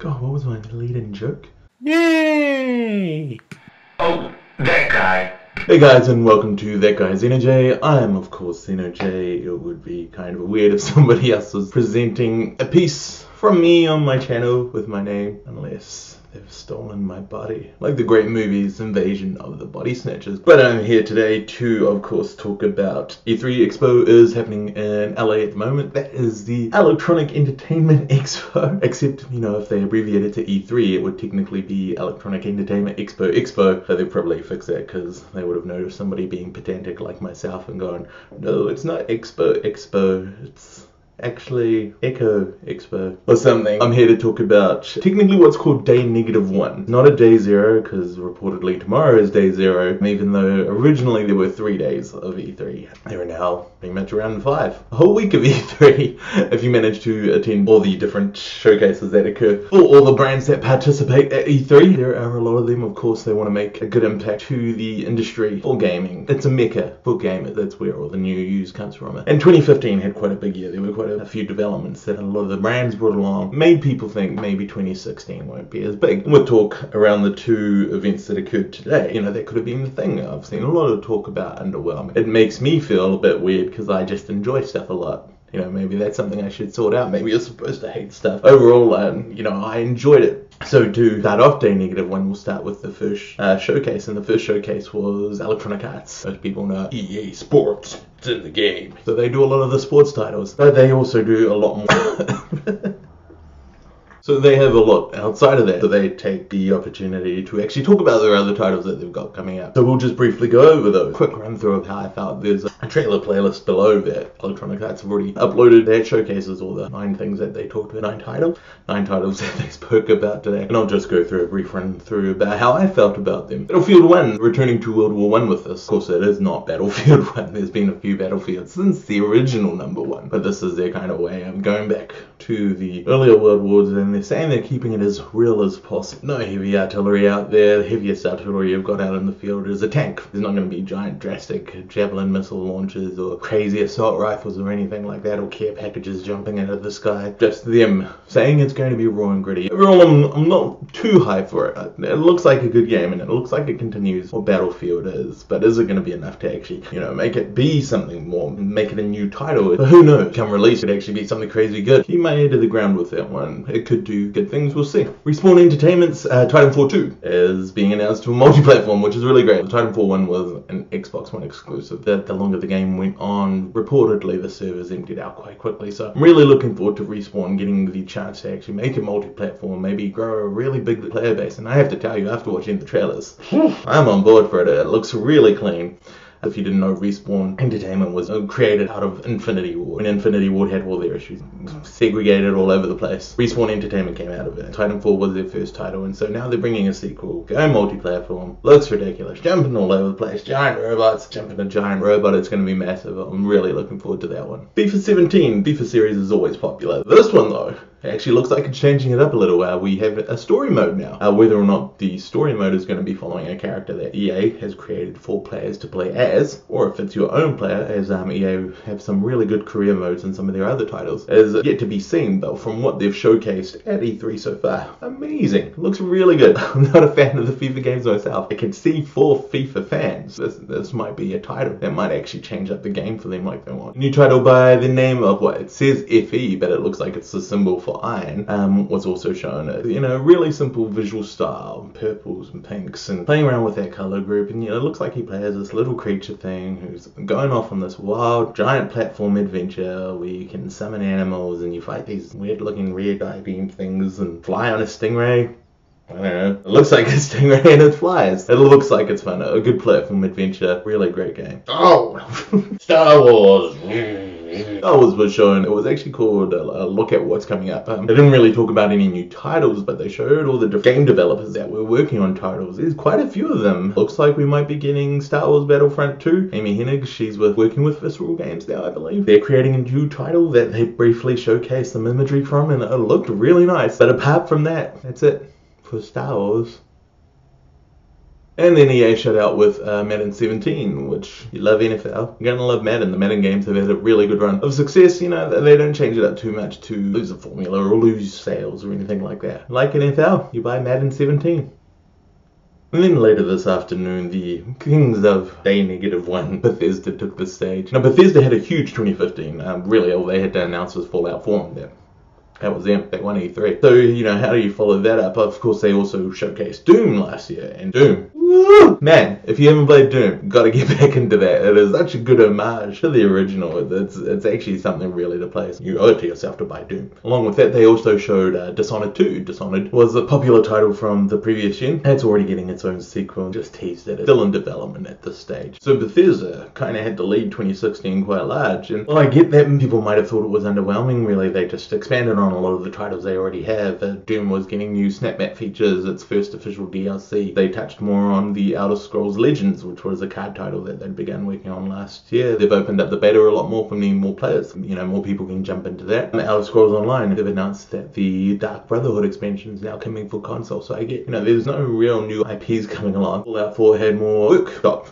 God, what was my lead-in joke? Yay! Oh, that guy. Hey guys, and welcome to That Guy XenoJ. I am, of course, XenoJ. It would be kind of weird if somebody else was presenting a piece from me on my channel with my name, unless they've stolen my body. Like the great movies Invasion of the Body Snatchers. But I'm here today to, of course, talk about E3 Expo is happening in LA at the moment. That is the Electronic Entertainment Expo. Except, you know, if they abbreviate it to E3, it would technically be Electronic Entertainment Expo. But they'll probably fix that because they would have noticed somebody being pedantic like myself and going, no, it's not Expo, it's actually Echo Expo or something. I'm here to talk about technically what's called day -1. Not a day 0 because reportedly tomorrow is day 0, even though originally there were 3 days of E3. There are now pretty much around 5. A whole week of E3 if you manage to attend all the different showcases that occur for all the brands that participate at E3. There are a lot of them, of course. They want to make a good impact to the industry for gaming. It's a mecca for gamers. That's where all the new news comes from. And 2015 had quite a big year. There were quite a few developments that a lot of the brands brought along, made people think maybe 2016 won't be as big. We'll talk around the 2 events that occurred today. You know, that could have been the thing. I've seen a lot of talk about underwhelming. It makes me feel a bit weird because I just enjoy stuff a lot. You know, maybe that's something I should sort out. Maybe you're supposed to hate stuff. Overall, you know, I enjoyed it. So to start off day -1, we'll start with the first showcase. And the first showcase was Electronic Arts. Most people know EA Sports. It's in the game. So they do a lot of the sports titles. But they also do a lot more. So they have a lot outside of that. So they take the opportunity to actually talk about their other titles that they've got coming out. So we'll just briefly go over those. Quick run through of how I felt. There's a trailer playlist below that Electronic Arts have already uploaded. That showcases all the 9 things that they talked about. 9 titles that they spoke about today. And I'll just go through a brief run through about how I felt about them. Battlefield 1, returning to World War 1 with this. Of course, it is not Battlefield 1. There's been a few Battlefields since the original #1. But this is their kind of way of going back to the earlier World Wars, and they're saying they're keeping it as real as possible. No heavy artillery out there. The heaviest artillery you've got out in the field is a tank. There's not going to be giant drastic javelin missile launches or crazy assault rifles or anything like that, or care packages jumping out of the sky. Just them saying it's going to be raw and gritty. Overall, I'm not too high for it. It looks like a good game, and it looks like it continues what Battlefield is, but is it going to be enough to actually, you know, make it be something more, make it a new title? But who knows? Come release, it actually be something crazy good. Keep my ear to the ground with that one. It could do good things, we'll see. Respawn Entertainment's Titanfall 2 is being announced to a multi-platform, which is really great. The Titanfall 1 was an Xbox One exclusive. The longer the game went on, reportedly the servers emptied out quite quickly. So I'm really looking forward to Respawn getting the chance to actually make it multi-platform, maybe grow a really big player base. And I have to tell you, after watching the trailers, I'm on board for it. It looks really clean. If you didn't know, Respawn Entertainment was created out of Infinity Ward. When Infinity Ward had all their issues, segregated all over the place, Respawn Entertainment came out of it. Titanfall was their first title, and so now they're bringing a sequel, going multi-platform, looks ridiculous, jumping all over the place, giant robots, jumping a giant robot, it's going to be massive. I'm really looking forward to that one. FIFA 17, FIFA series is always popular. This one though, it actually looks like it's changing it up a little. We have a story mode now. Whether or not the story mode is going to be following a character that EA has created for players to play as, or if it's your own player, as EA have some really good career modes in some of their other titles, is yet to be seen. But from what they've showcased at E3 so far, amazing. It looks really good. I'm not a fan of the FIFA games myself. I can see for FIFA fans, this might be a title that might actually change up the game for them like they want. New title by the name of what? It says FE, but it looks like it's a symbol for iron. Was also shown you know, really simple visual style, purples and pinks, and playing around with that color group. And you know, it looks like he plays this little creature thing who's going off on this wild giant platform adventure where you can summon animals and you fight these weird looking red eye beam things and fly on a stingray. I don't know. It looks like a stingray and it flies. It looks like it's fun. A good platform adventure. Really great game. Oh! Star Wars! Star Wars was shown. It was actually called a look at what's coming up. They didn't really talk about any new titles, but they showed all the game developers that were working on titles. There's quite a few of them. Looks like we might be getting Star Wars Battlefront 2. Amy Hennig, she's working with Visceral Games now, I believe. They're creating a new title that they briefly showcased some imagery from, and it looked really nice. But apart from that, that's it for Star Wars. And then EA shut out with Madden 17, which you love NFL. You're gonna love Madden. The Madden games have had a really good run of success. You know, they don't change it up too much to lose a formula or lose sales or anything like that. Like NFL, you buy Madden 17. And then later this afternoon, the kings of day -1, Bethesda, took the stage. Now, Bethesda had a huge 2015. Really, all they had to announce was Fallout 4 on them. That was them. They won E3. So, you know, how do you follow that up? Of course, they also showcased Doom last year. And Doom, woo! Man, if you haven't played Doom, gotta get back into that. It is such a good homage to the original. It's actually something really to play. You owe it to yourself to buy Doom. Along with that, they also showed Dishonored 2. Dishonored was a popular title from the previous gen. It's already getting its own sequel. Just teased that it's still in development at this stage. So Bethesda kind of had to lead 2016 quite large. And well, I get that people might have thought it was underwhelming. Really, they just expanded on a lot of the titles they already have. Doom was getting new snapmap features, its first official DLC. They touched more on the Elder Scrolls Legends, which was a card title that they'd begun working on last year. They've opened up the beta a lot more for more players. You know, more people can jump into that. Elder Scrolls Online, they've announced that the Dark Brotherhood expansion is now coming for console. So I get, you know, there's no real new IPs coming along. Fallout 4 had more workshop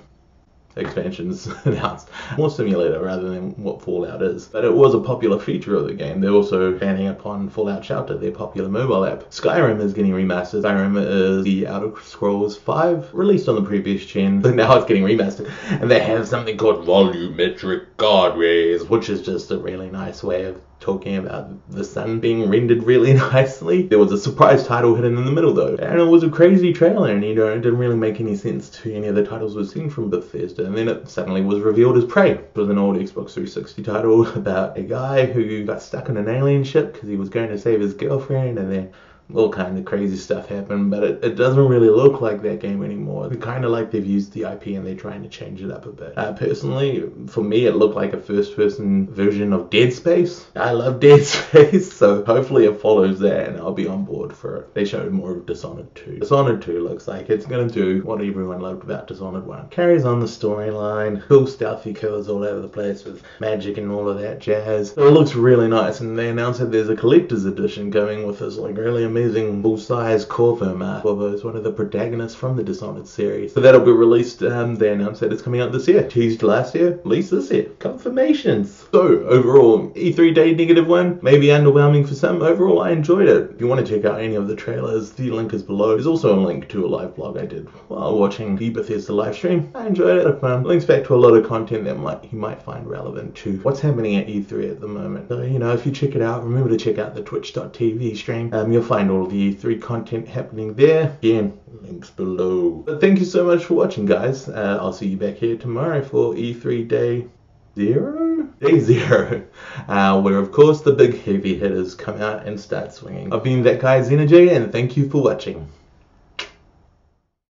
expansions announced. More simulator rather than what Fallout is. But it was a popular feature of the game. They're also banning upon Fallout Shelter, their popular mobile app. Skyrim is getting remastered. Skyrim is the Elder Scrolls 5, released on the previous gen, but now it's getting remastered. And they have something called volumetric guard rays, which is just a really nice way of talking about the sun being rendered really nicely. There was a surprise title hidden in the middle though, and it was a crazy trailer, and you know, it didn't really make any sense to any of the titles we've seen from Bethesda. And then it suddenly was revealed as Prey. It was an old Xbox 360 title about a guy who got stuck in an alien ship because he was going to save his girlfriend, and then all kind of crazy stuff happened, but it doesn't really look like that game anymore. It's kind of like they've used the IP and they're trying to change it up a bit. Personally, for me, it looked like a first-person version of Dead Space. I love Dead Space, so hopefully it follows that and I'll be on board for it. They showed more of Dishonored 2. Dishonored 2 looks like it's going to do what everyone loved about Dishonored 1. Carries on the storyline, cool stealthy kills all over the place with magic and all of that jazz. So it looks really nice, and they announced that there's a collector's edition coming with this like really amazing full-size Corvo mask. Corvo is one of the protagonists from the Dishonored series. So that'll be released, they announced that it's coming out this year. Teased last year, released this year. Confirmations. So, overall, E3 day -1, maybe underwhelming for some. Overall, I enjoyed it. If you want to check out any of the trailers, the link is below. There's also a link to a live blog I did while watching the Bethesda live stream. I enjoyed it. Links back to a lot of content that you might find relevant to what's happening at E3 at the moment. So, you know, if you check it out, remember to check out the twitch.tv stream. You'll find all the E3 content happening there. Again, links below. But thank you so much for watching, guys. I'll see you back here tomorrow for E3 day 0? Day 0. Where, of course, the big heavy hitters come out and start swinging. I've been that guy, Xenoj, and thank you for watching.